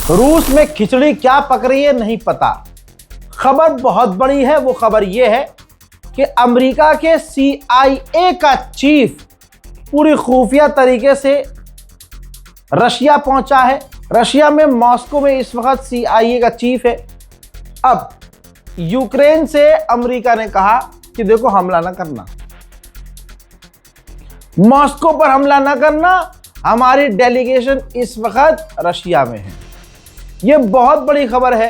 रूस में खिचड़ी क्या पक रही है नहीं पता। खबर बहुत बड़ी है। वो खबर ये है कि अमेरिका के CIA का चीफ पूरी खुफिया तरीके से रशिया पहुंचा है। रशिया में मॉस्को में इस वक्त CIA का चीफ है। अब यूक्रेन से अमेरिका ने कहा कि देखो हमला ना करना, मॉस्को पर हमला ना करना, हमारी डेलीगेशन इस वक्त रशिया में है। यह बहुत बड़ी खबर है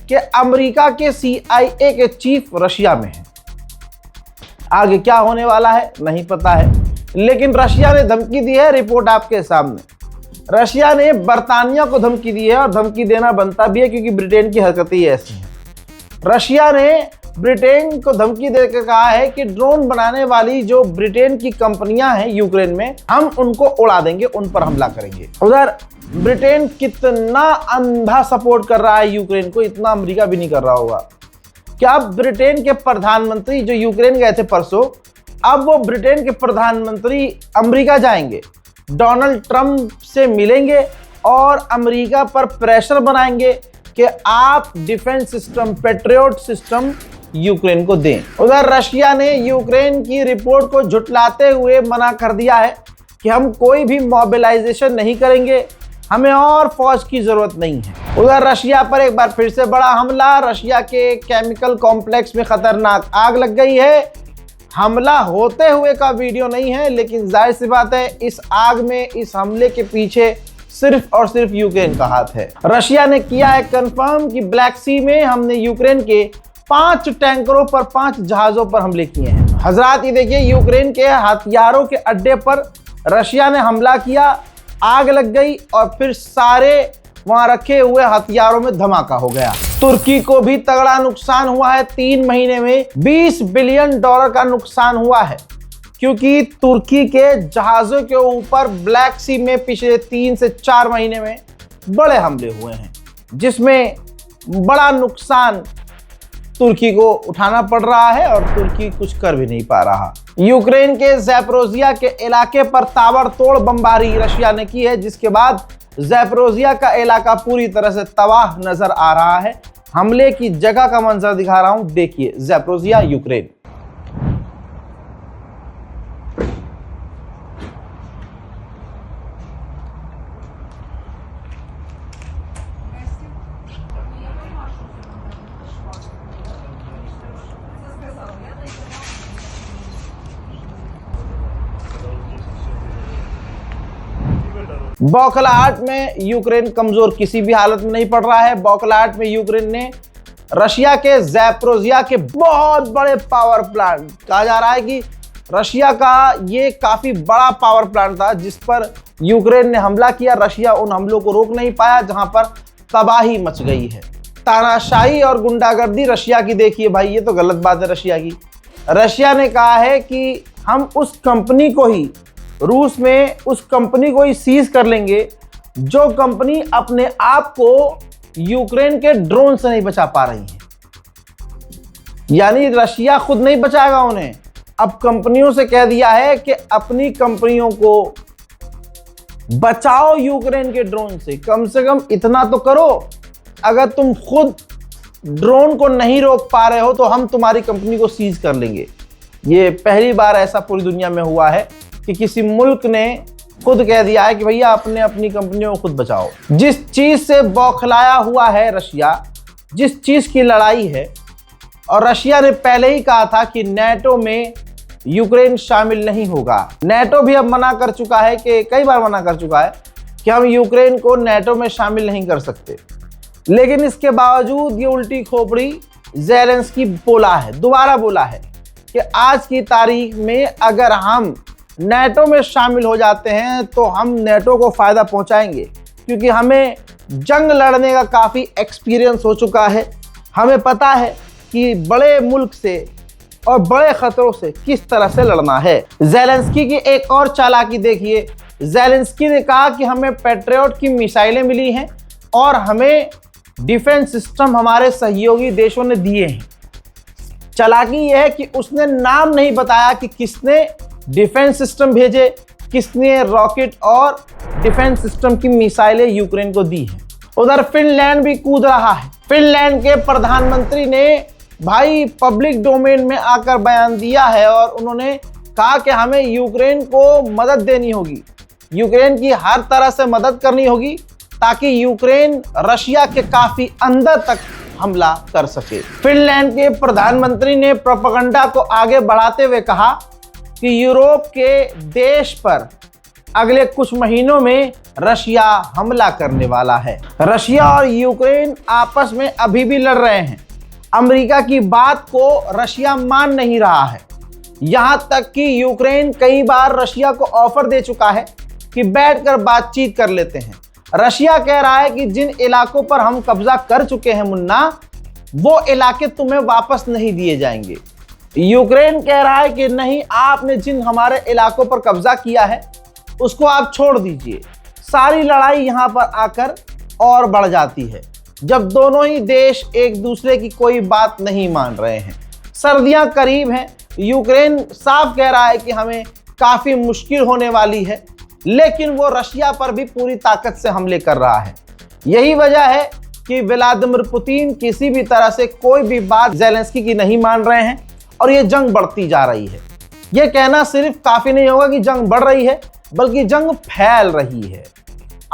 कि अमेरिका के CIA के चीफ रशिया में है। आगे क्या होने वाला है नहीं पता है, लेकिन रशिया ने धमकी दी है। रिपोर्ट आपके सामने। रशिया ने बर्तानिया को धमकी दी है और धमकी देना बनता भी है क्योंकि ब्रिटेन की हरकतें ऐसी हैं। रशिया ने ब्रिटेन को धमकी देकर कहा है कि ड्रोन बनाने वाली जो ब्रिटेन की कंपनियां हैं यूक्रेन में, हम उनको उड़ा देंगे, उन पर हमला करेंगे। उधर ब्रिटेन कितना अंधा सपोर्ट कर रहा है यूक्रेन को, इतना अमेरिका भी नहीं कर रहा होगा। क्या ब्रिटेन के प्रधानमंत्री जो यूक्रेन गए थे परसों, अब वो ब्रिटेन के प्रधानमंत्री अमेरिका जाएंगे, डोनाल्ड ट्रंप से मिलेंगे और अमेरिका पर प्रेशर बनाएंगे कि आप defence system, patriot system Ukraine को दें। उधर रशिया ने यूक्रेन की रिपोर्ट को झुटलाते हुए मना कर दिया है कि हम कोई भी मोबिलाइजेशन नहीं करेंगे, हमें और फौज की जरूरत नहीं है। उधर रशिया पर एक बार फिर से बड़ा हमला। रशिया के केमिकल कॉम्प्लेक्स में खतरनाक आग लग गई है। हमला होते हुए का वीडियो नहीं है, लेकिन जाहिर सी बात है इस आग में, इस हमले के पीछे सिर्फ और सिर्फ यूक्रेन का हाथ है। रशिया ने किया है कंफर्म कि ब्लैक सी में हमने यूक्रेन के 5 टैंकरों पर, 5 जहाजों पर हमले किए हैं। हजरात ये देखिए, यूक्रेन के हथियारों के अड्डे पर रशिया ने हमला किया, आग लग गई और फिर सारे वहां रखे हुए हथियारों में धमाका हो गया। तुर्की को भी तगड़ा नुकसान हुआ है। 3 महीने में $20 बिलियन का नुकसान हुआ है, क्योंकि तुर्की के जहाजों के ऊपर ब्लैक सी में पिछले 3 से 4 महीने में बड़े हमले हुए हैं, जिसमें बड़ा नुकसान तुर्की को उठाना पड़ रहा है और तुर्की कुछ कर भी नहीं पा रहा। यूक्रेन के ज़ैपोरिज़िया के इलाके पर ताबड़तोड़ बमबारी रशिया ने की है, जिसके बाद ज़ैपोरिज़िया का इलाका पूरी तरह से तबाह नजर आ रहा है। हमले की जगह का मंजर दिखा रहा हूं, देखिए ज़ैपोरिज़िया यूक्रेन। बौखलाहट में यूक्रेन कमजोर किसी भी हालत में नहीं पड़ रहा है। बौखलाहट में यूक्रेन ने रशिया के ज़ैपोरिज़िया के बहुत बड़े पावर प्लांट, कहा जा रहा है कि रशिया का ये काफी बड़ा पावर प्लांट था जिस पर यूक्रेन ने हमला किया। रशिया उन हमलों को रोक नहीं पाया, जहां पर तबाही मच गई है। तानाशाही और गुंडागर्दी रशिया की देखिए भाई, ये तो गलत बात है रशिया की। रशिया ने कहा है कि हम उस कंपनी को ही, रूस में उस कंपनी को ही सीज कर लेंगे जो कंपनी अपने आप को यूक्रेन के ड्रोन से नहीं बचा पा रही है। यानी रशिया खुद नहीं बचाएगा उन्हें, अब कंपनियों से कह दिया है कि अपनी कंपनियों को बचाओ यूक्रेन के ड्रोन से कम इतना तो करो। अगर तुम खुद ड्रोन को नहीं रोक पा रहे हो तो हम तुम्हारी कंपनी को सीज कर लेंगे। ये पहली बार ऐसा पूरी दुनिया में हुआ है कि किसी मुल्क ने खुद कह दिया है कि भैया अपनी कंपनियों को खुद बचाओ। जिस चीज से बौखलाया हुआ है रशिया, जिस चीज की लड़ाई है, और रशिया ने पहले ही कहा था कि नेटो में यूक्रेन शामिल नहीं होगा। नेटो भी अब मना कर चुका है, कि कई बार मना कर चुका है कि हम यूक्रेन को नेटो में शामिल नहीं कर सकते। लेकिन इसके बावजूद ये उल्टी खोपड़ी ज़ेलेंस्की दोबारा बोला है कि आज की तारीख में अगर हम नेटो में शामिल हो जाते हैं तो हम नेटो को फायदा पहुंचाएंगे, क्योंकि हमें जंग लड़ने का काफ़ी एक्सपीरियंस हो चुका है। हमें पता है कि बड़े मुल्क से और बड़े खतरों से किस तरह से लड़ना है। ज़ेलेंस्की की एक और चालाकी देखिए। ज़ेलेंस्की ने कहा कि हमें पैट्रियट की मिसाइलें मिली हैं और हमें डिफेंस सिस्टम हमारे सहयोगी देशों ने दिए हैं। चालाकी यह है कि उसने नाम नहीं बताया कि किसने डिफेंस सिस्टम भेजे, किसने रॉकेट और डिफेंस सिस्टम की मिसाइलें यूक्रेन को दी हैं। उधर फिनलैंड भी कूद रहा है। फिनलैंड के प्रधानमंत्री ने भाई पब्लिक डोमेन में आकर बयान दिया है और उन्होंने कहा कि हमें यूक्रेन को मदद देनी होगी, यूक्रेन की हर तरह से मदद करनी होगी ताकि यूक्रेन रशिया के काफी अंदर तक हमला कर सके। फिनलैंड के प्रधानमंत्री ने प्रोपेगेंडा को आगे बढ़ाते हुए कहा कि यूरोप के देश पर अगले कुछ महीनों में रशिया हमला करने वाला है। रशिया और यूक्रेन आपस में अभी भी लड़ रहे हैं। अमेरिका की बात को रशिया मान नहीं रहा है। यहां तक कि यूक्रेन कई बार रशिया को ऑफर दे चुका है कि बैठकर बातचीत कर लेते हैं। रशिया कह रहा है कि जिन इलाकों पर हम कब्जा कर चुके हैं मुन्ना, वो इलाके तुम्हें वापस नहीं दिए जाएंगे। यूक्रेन कह रहा है कि नहीं, आपने जिन हमारे इलाकों पर कब्जा किया है उसको आप छोड़ दीजिए। सारी लड़ाई यहां पर आकर और बढ़ जाती है जब दोनों ही देश एक दूसरे की कोई बात नहीं मान रहे हैं। सर्दियां करीब हैं। यूक्रेन साफ कह रहा है कि हमें काफी मुश्किल होने वाली है, लेकिन वो रशिया पर भी पूरी ताकत से हमले कर रहा है। यही वजह है कि व्लादिमीर पुतिन किसी भी तरह से कोई भी बात ज़ेलेंस्की की नहीं मान रहे हैं और ये जंग बढ़ती जा रही है। ये कहना सिर्फ काफी नहीं होगा कि जंग बढ़ रही है, बल्कि जंग फैल रही है।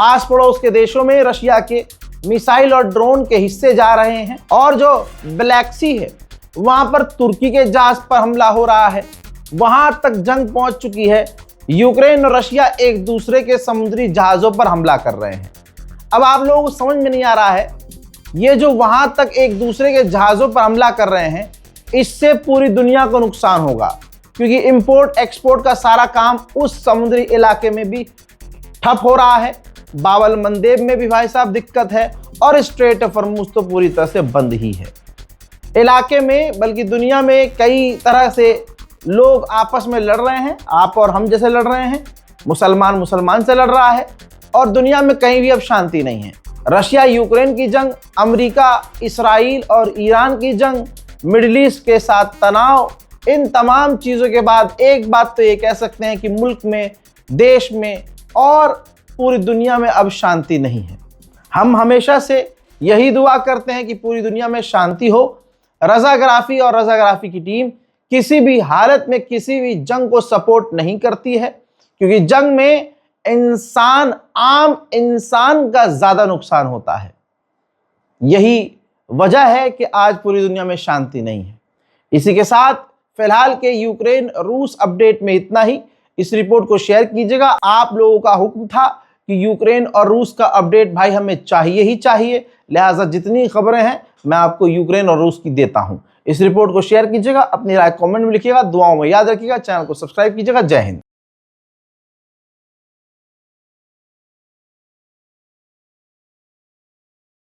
आस पड़ोस के देशों में रशिया के मिसाइल और ड्रोन के हिस्से जा रहे हैं और जो ब्लैक सी है वहां पर तुर्की के जहाज पर हमला हो रहा है। वहां तक जंग पहुंच चुकी है। यूक्रेन और रशिया एक दूसरे के समुद्री जहाजों पर हमला कर रहे हैं। अब आप लोगों को समझ में नहीं आ रहा है, ये जो वहां तक एक दूसरे के जहाजों पर हमला कर रहे हैं, इससे पूरी दुनिया को नुकसान होगा, क्योंकि इंपोर्ट एक्सपोर्ट का सारा काम उस समुद्री इलाके में भी ठप हो रहा है। बाबल मंदेब में भी भाई साहब दिक्कत है और स्ट्रेट ऑफ हॉर्मुज़ तो पूरी तरह से बंद ही है। इलाके में बल्कि दुनिया में कई तरह से लोग आपस में लड़ रहे हैं, आप और हम जैसे लड़ रहे हैं। मुसलमान से लड़ रहा है और दुनिया में कहीं भी अब शांति नहीं है। रशिया यूक्रेन की जंग, अमेरिका इसराइल और ईरान की जंग, मिडिल ईस्ट के साथ तनाव, इन तमाम चीज़ों के बाद एक बात तो ये कह सकते हैं कि मुल्क में, देश में और पूरी दुनिया में अब शांति नहीं है। हम हमेशा से यही दुआ करते हैं कि पूरी दुनिया में शांति हो। रज़ाग्राफ़ी और रज़ाग्राफ़ी की टीम किसी भी हालत में किसी भी जंग को सपोर्ट नहीं करती है, क्योंकि जंग में आम इंसान का ज़्यादा नुकसान होता है। यही वजह है कि आज पूरी दुनिया में शांति नहीं है। इसी के साथ फिलहाल के यूक्रेन रूस अपडेट में इतना ही। इस रिपोर्ट को शेयर कीजिएगा। आप लोगों का हुक्म था कि यूक्रेन और रूस का अपडेट भाई हमें चाहिए ही चाहिए, लिहाजा जितनी खबरें हैं मैं आपको यूक्रेन और रूस की देता हूं। इस रिपोर्ट को शेयर कीजिएगा, अपनी राय कमेंट में लिखिएगा, दुआओं में याद रखिएगा, चैनल को सब्सक्राइब कीजिएगा। जय हिंद।